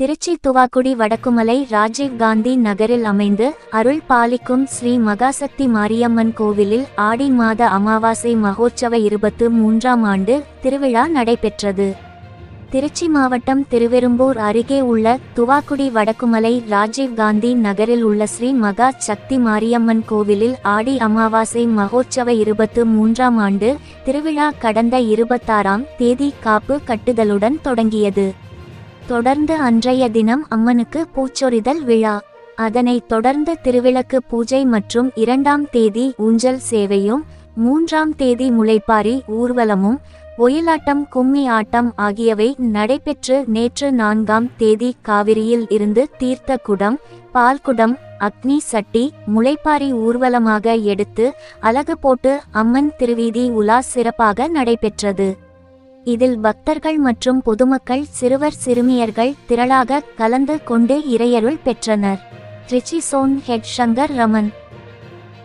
திருச்சி துவாக்குடி வடக்குமலை ராஜீவ் காந்தி நகரில் அமைந்து அருள் பாலிக்கும் ஸ்ரீ மகாசக்தி மாரியம்மன் கோவிலில் ஆடி மாத அமாவாசை மகோற்சவ 23ஆம் ஆண்டு திருவிழா நடைபெற்றது. திருச்சி மாவட்டம் திருவெரும்பூர் அருகே உள்ள துவாக்குடி வடக்குமலை ராஜீவ் காந்தி நகரில் உள்ள ஸ்ரீ மகா சக்தி மாரியம்மன் கோவிலில் ஆடி அமாவாசை மகோற்சவ 23ஆம் ஆண்டு திருவிழா கடந்த 26ஆம் தேதி காப்பு கட்டுதலுடன் தொடங்கியது. தொடர்ந்து அன்றைய தினம் அம்மனுக்கு பூச்சொரிதல் விழா, அதனைத் தொடர்ந்து திருவிளக்கு பூஜை மற்றும் 2ஆம் தேதி ஊஞ்சல் சேவையும் 3ஆம் தேதி முளைப்பாரி ஊர்வலமும் ஒயிலாட்டம் கும்மி ஆட்டம் ஆகியவை நடைபெற்று நேற்று 4ஆம் தேதி காவிரியில் இருந்து தீர்த்த குடம், பால்குடம், அக்னி சட்டி முளைப்பாரி ஊர்வலமாக எடுத்து அலகு போட்டு அம்மன் திருவீதி உலா சிறப்பாக நடைபெற்றது. இதில் பக்தர்கள் மற்றும் பொதுமக்கள் சிறுவர் சிறுமியர்கள் திரளாக கலந்து கொண்டு இறையருள் பெற்றனர். Tiruchi zone head Shankar Raman.